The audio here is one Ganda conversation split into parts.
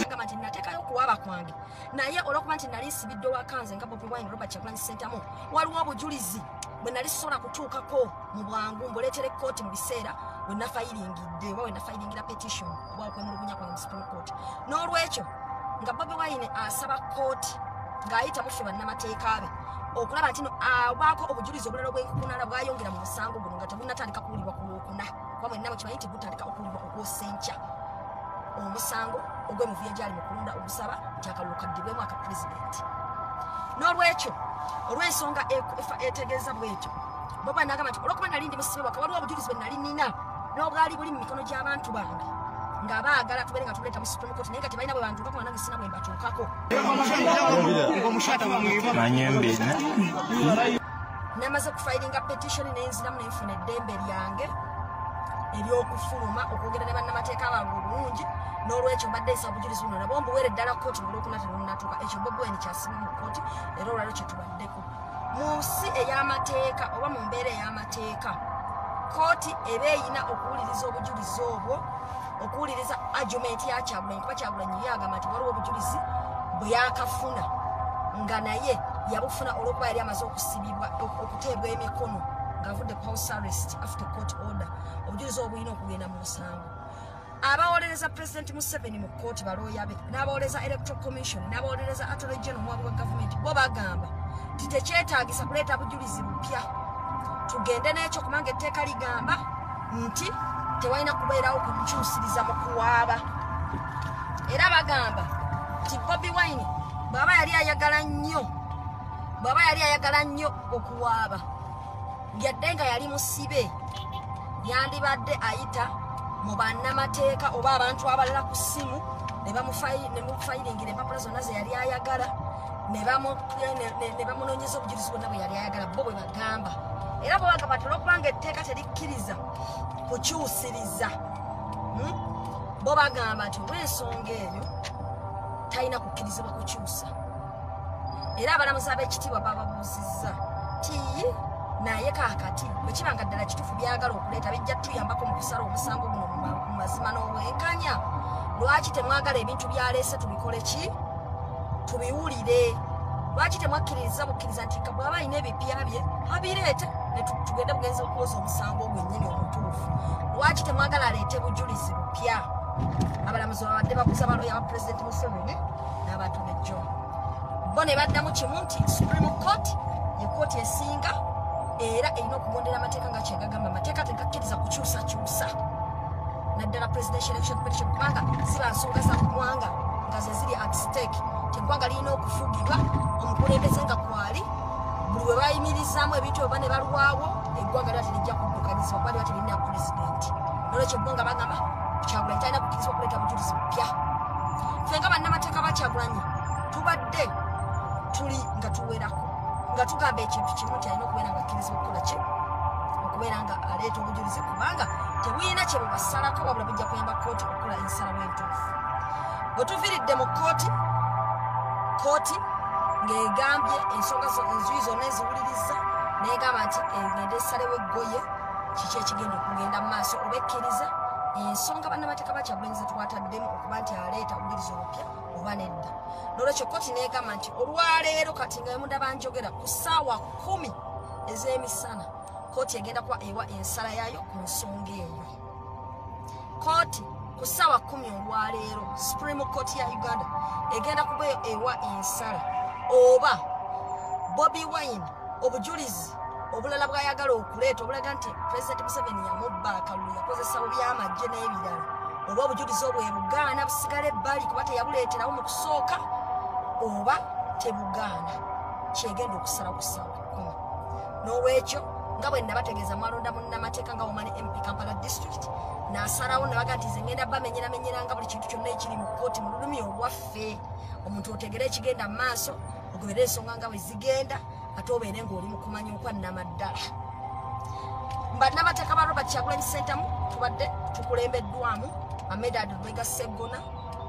kama tinatekayo kuwaba kwange naye olwokuba nti nali nsibidde wakanze nga Bobi Wine Robert Kyagulanyi Ssentamu waliwo obujulizi bwe nali sobola kutuukako mu bwangu mbuleetere kkooti mu biseera bwe nafayilingidde oba bwe nafayilingira petition oba okwemulugunya kwange mu Supreme Court n'olwekyo nga Bobi Wine asaba kkooti ng'ayita mu ffe bannamateeka be okulaba nti abaako obujulizi obulala obwenkukunala bwayongera mu musango guno nga tebunnatandika kuwulibwa ku Lwokuna kuba mwenna mukimanyi nti butandika okuwulibwa ku Lwosenkya omusango ogw'emivuyo egyali mu kulonda ogusaba nti akalulu kaddibwemu aka pulezidenti n'olwekyo olw'ensonga etegeeza bwetyo Bobi Wine n'agamba nti olwokuba nali ndi musibe waka waliwo obujulizi bwe nali nina n'obwali buli mu mikono gy'abantu bange nga baagala tubeere nga tuleeta mu Supreme Court naye nga tebalina bwe bantuukako nange sina bwe mbatuukako namaze kufayiringa petition nenziramu nenfuna eddembe lyange ery'okufuluma okwogera ne bannamateeka bange obulungi n'olwekyo mbadde nsaba obujulizi buno nabwo mbuweere ddala kkooti mu Lwokuna terunnatuuka ekyo Bobi Wine kyasiba mu kkooti era olwalo kye tubaddeko mu nsi ey'amateeka oba mu mbeera ey'amateeka kkooti eba eyina okuwuliriza obujulizi obwo okuwuliriza argument ya Kyagulanyi kuba Kyagulanyi yagamba nti waliwo obujulizi bwe yakafuna nga naye yabufuna olwokuba yali amaze okusibibwa okuteebwa emikono ng'avudde ku house arrest after court order obujulizi obulina okugenda mu musango abawolereza President Museveni mu kkooti balooya be n'abawolereza Electoral Commission n'abawolereza Attorney General omuwabi wa gavumenti bo bagamba nti tekyetaagisa kuleeta bujulizi bupya tugende n'ekyo kubanga etteeka ligamba nti tewalina kubeerawo kukyusiriza mu kuwaaba era bagamba nti Bobi Wine bw'aba yali ayagala nnyo okuwaaba yadde nga yali musibe yandibadde ayita mu bannamateeka oba abantu abalala ku ssimu ne bamufayiringira empapula zonna ze yali ayagala ne bamunoonyeza obujulizi bwonna bwe yali ayagala bo bwe bagamba era bwe bagamba nti olwokubanga etteeka terikkiriza kukyusiriza bo bagamba nti olw'ensonga eyo talina kukkirizibwa kukyusa era abalamuzi ab'ekitiibwa bababuuzizza ti naye kaakati bwe kibanga ddala kituufu byagala okuleeta bijja tuyambako mu kusala omusango guno mu mazima n'obwenkanya lwaki temwagala ebintu byaleese tubikole ki tubiwulire lwaki temwakkiririza bukkiriza nti bw'aba alina ebipya bye abireete ne tugende bugenzi okwoza omusango gwennyini omutuufu lwaki temwagala aleete bujulizi bupya abalamuzi babadde babuuza balooya ba Pulezidenti Museveni n'Abatone John bo ne baddamu kimu nti Supreme Court ye kkooti esinga era erina okugondera amateeka nga kyegagamba amateeka tegakkiriza kukyusakyusa naddala Presidential Election Petition kubanga ziba nsonga za ggwanga nga ze ziri at stake teggwanga lirina okufugibwa omukulembeze nga kwali buli we bayimirizaamu ebintu oba ne balwawo eggwanga liba terijja kuddukanyizibwa kuba liba teririna pulezidenti nolwekyo eggwanga bagamba Kyagulanyi talina kukkirizibwa okuleeta bujulizi bupya ffe nga bannamateeka ba Kyagulanyi tubadde tuli nga tuwerako nga tugamba ekintu kimu nti alina okubeera nga akkirizibwa okukola ki okubeera nga aleeta obujulizi kubanga tebulina kye bubasalako wabula bijja kuyamba kkooti okukola ensalawo entuufu bwe tuviiridde mu kkooti ng'egambye ensonga enzuyi zonna eziwuliriza n'egamba nti egenda esalewo eggoye kiki ekigenda okugenda mu maaso oba ekkiriza ensonga bannamateeka ba Kyagulanyi ze twataddemu okuba nti aleeta obujulizi obupya oba nedda n'olwekyo kkooti n'egamba nti olwaleero kati nga bemundaba njogera ku ssaawa 10 ez'emisana kkooti egenda kuba ewa ensala yaayo ku nsonga eyo kkooti ku ssaawa 10 olwaleero Supreme Court ya Uganda egenda kuba ewa ensala oba Bobi Wine obujulizi obulala bw'ayagala okuleeta obulaga nti President Museveni yamubba akalulu yakozesa by'amagye n'ebirala oba obujulizi obwo ebugaana busigala ebbali kuba teyabuleeterawo mu kusooka oba tebugaana kyegenda okusala ku ssaawa 10 n'olwekyo nga bwe nabategeeza mwalonda munnamateeka nga Omani MP Kampala District n'asalawo ne baga nti nze ngenda bamenyeramenyeranga buli kintu kyonna ekiri mu kkooti mu lulumi olwaffe omuntu otegere ekigenda mu maaso ogobere ensonga nga bwe zigenda ate obeere ng'oli mu kumanya okwannamaddala bannamateeka ba Robert Kyagulanyi Ssentamu tubadde tukulembeddwamu Ahmed Lwega Sseggona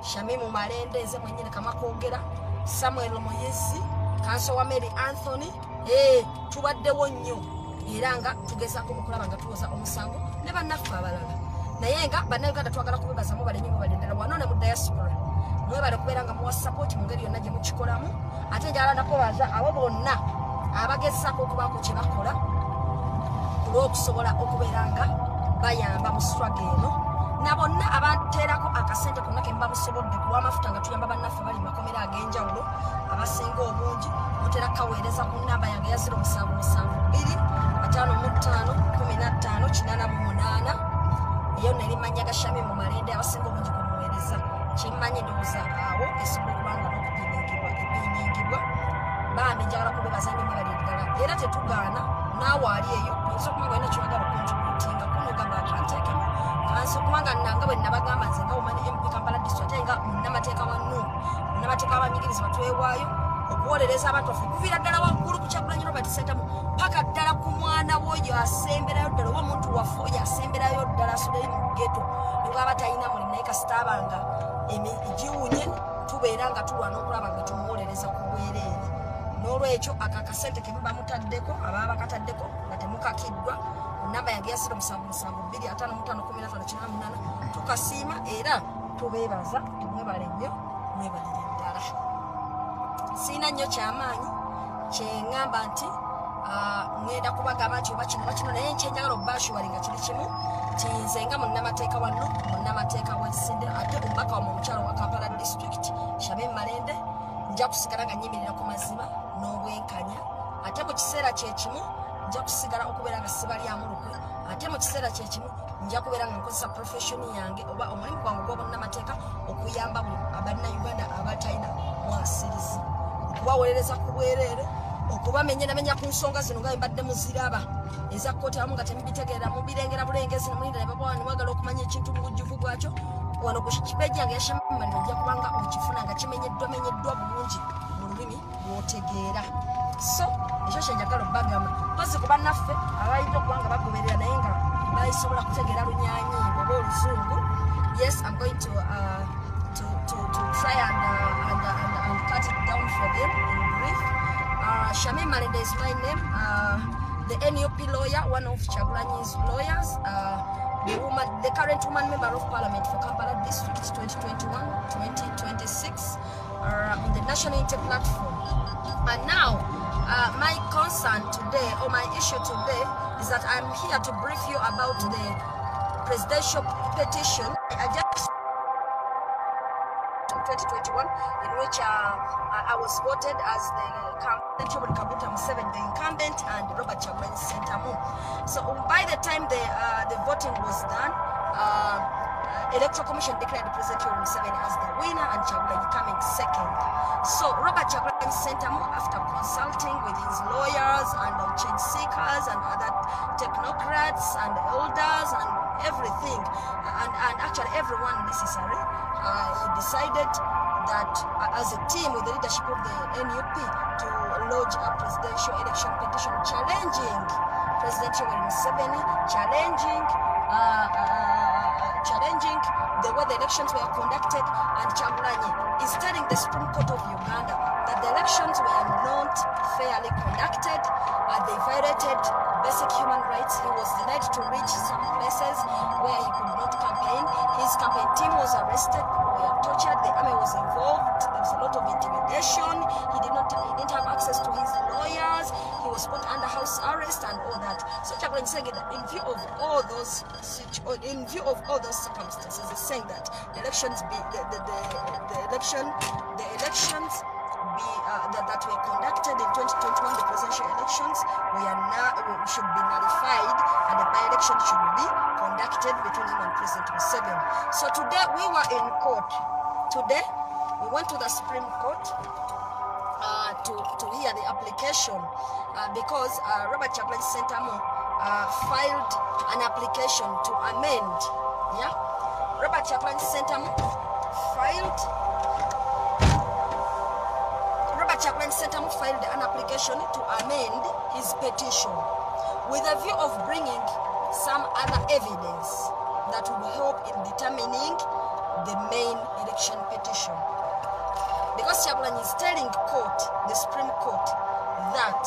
Shamimu Malendeze mwennyini Kamakogera Samuel Moyezi Kanso wa Mary Anthony tubaddewo nnyo era nga tugezaako okulaba nga tuwoza omusango ne bannaffe abalala naye nga bannayuganda twagala kubebaza mubale nnyo mubale ddala wano ne mu diaspora mwebale kubeera nga muwa support mu ngeri yonna gye mukikolamu ate njagala nakubaza abo bonna abagezako okubaako kye bakola olw'okusobola okubeera nga bayamba mu struggle eno na bonna abateerako akasente konna ke muba musobodde ku lw'amafuta nga tuyamba bannaffe bali mu makomera ag'enjawulo abasinga obungi otera kaweereza ku nnamba yange ya 0772551588 eyo nerimanya gashami mu malende abasinga obungi kumuweereza kimmanyi ndowooza awo esobola okubanga n'okupiningibwa bambi njagala kubebaza nnyo mubali eddala era tetugaana naawe ali eyo oyinza okuba nga olina kyowagala okuntributinga kunogamba akanteekemu kansi okubanga nanga bwe nabagamba nze nga womani mp kampala district ate nga munnamateeka wa nuupu munnamateeka w'abanyigirizi batwewaayo okuwolereza abantu baffe okuviira ddala waggulu ku Kyagulanyi Robert Ssentamu paka ddala ku mwana woyo asemberayo ddala oba omuntu waffe oyo asemberayo ddala asuddeyo mu geto ne bwaba talina mulimu naye kasitaabanga giwunye tubeera nga tulwana okulaba nga tumuwolereza ku bwereere n'olwekyo aka akasente ke muba mutaddeko ababa bakataddeko nga temukakiddwa ku nnamba yange ya 0772551558 tukasiima era tubeebaza tumwebale nnyo mwebalire ddala siina nnyo kyamaanyi kyeŋŋamba nti ŋŋenda kubagamba nti oba kino naye nkyenjagala okubashuwali nga kiri kimu nti nze nga munnamateeka wanno munnamateeka w'ensinde ate omubaka wamwe omukyalo wa Kampala district Shamim Malende nja kusigala nga nnyimirira ku mazima n'obwenkanya ate mu kiseera kyekimu nja kusigala okubeera nga sibalyamu lukwe ate mu kiseera kyekimu nja kubeera nga nkozesa professioni yange oba omulimu gwange ogw'obunnamateeka okuyamba buli abannayuganda abatalina mwasirizi okubawolereza ku bwereere okubamenyenamenya ku nsonga zino nga mbadde muziraba eza kkooti abamu nga temubitegeera mubirengera bulengezi nemulinda ne baba niwagala okumanya ekintu mu bujjuvu bwakyo wano ku kipeji yange yashamimani nojja kubanga okifuna nga kimenyeddwa bulungi mu lulimi lwotegeera so ekyo kyenjagala obbagamba mpozi ku bannaffe abayinza okuba nga bagoberera naye nga bayisobola kutegeera lunyanyi oba oluzungu yes I'm going to try and cut it down for them in brief. Shamim Malende is my name, the NUP lawyer, one of Kyagulanyi's lawyers, the current woman member of Parliament for Kampala District 2021-2026 on the National Unity Platform. And now, my concern today, or my issue today, is that I'm here to brief you about the presidential petition. I just 2021, in which I was voted as the incumbent, and Robert Kyagulanyi Ssentamu. So by the time the voting was done, Electoral Commission declared President Yoweri Museveni as the winner and Kyagulanyi coming second. So Robert Kyagulanyi Ssentamu, after consulting with his lawyers and change seekers and other technocrats and elders and everything, and actually everyone necessary, he decided that as a team with the leadership of the NUP to lodge a presidential election petition challenging President Yoweri Museveni, challenging the way the elections were conducted, and Kyagulanyi is telling the Supreme Court of Uganda that the elections were not fairly conducted, they violated basic human rights. He was denied to reach some places where he could not campaign. His campaign team was arrested, were tortured, the army was involved, there was a lot of intimidation, he didn't have access to his lawyers, he was put under house arrest and all that. So Kyagulanyi saying that in view of all those circumstances, he's saying that the elections be that were conducted in 2021, the presidential elections, should be nullified, and the by-election should be conducted between him and President Museveni. So today we were in court. Today we went to the Supreme Court to hear the application because Robert Kyagulanyi Ssentamu filed an application to amend. Yeah, Robert Kyagulanyi Ssentamu filed an application to amend his petition with a view of bringing some other evidence that would help in determining the main election petition. Because Kyagulanyi is telling the Supreme Court, that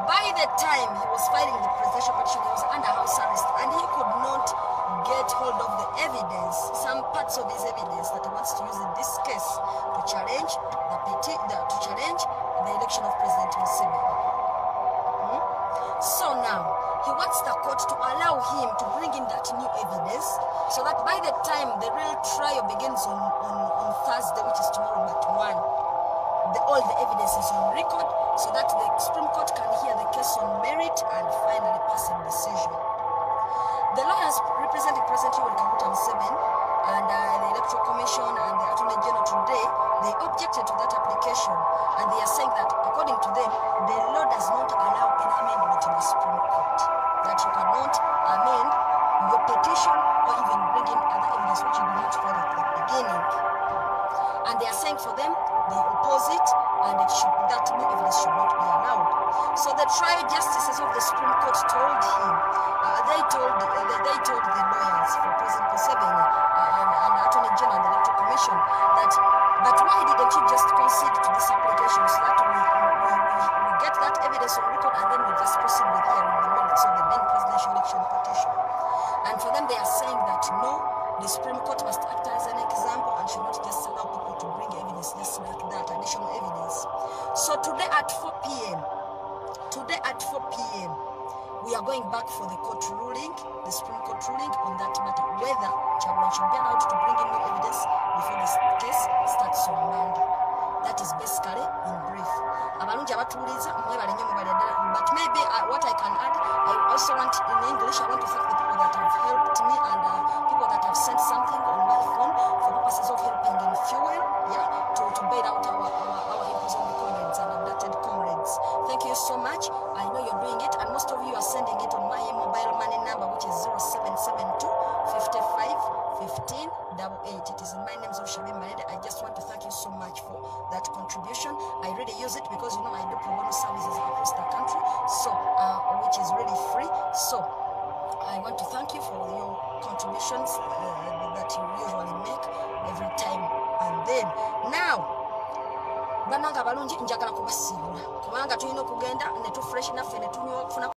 By the time he was filing the presidential petition, he was under house arrest and he could not get hold of the evidence, some parts of his evidence that he wants to use in this case to challenge the election of President Museveni. So now he wants the court to allow him to bring in that new evidence so that by the time the real trial begins on Thursday, which is tomorrow at 1, all the evidence is on record so that the Supreme Court can hear the case on merit and finally pass a decision. The lawyers representing President Yoweri Kaguta Museveni and the Electoral Commission and the Attorney General today, they objected to that application and they are saying that according to them, the law does not allow an amendment in the Supreme Court, that you cannot amend your petition or even bring in other evidence which you did not find at the beginning. And they are saying for them, they oppose it and that new evidence should not be allowed. So the trial justices of the Supreme Court told him, they told the lawyers for President Museveni and Attorney General and the Electoral Commission that, but why didn't you just concede to this application so that we get that evidence on record and then we just proceed with hearing the merits of the main presidential election petition? And for them, they are saying that no, the Supreme Court must act as an example and should not just allow people to bring evidence just like that, additional evidence. So today at 4 p.m., we are going back for the court ruling, the Supreme Court ruling on that matter, whether Kyagulanyi should be allowed to bring in new evidence before this case starts on Monday. That is basically in brief. But maybe what I can add, I also want in English, I want to thank the people that have helped me and people that have sent something on my phone for purposes of helping in fuel, to bail out our imprisoned comrades and abducted comrades. Thank you so much. I know you're doing it, and most of you are sending it on my mobile money number, which is 0772 55 15 88. It is in my name of Shabi Marede. I just want to thank you so much for that contribution. I really use it because I do pro bono services across the country, so which is really free. So I want to thank you for your contributions that you usually make every time. And then now, bananga balungi njagala kubasiibula kubanga tulina okugenda ne tufresh naffe ne tunywa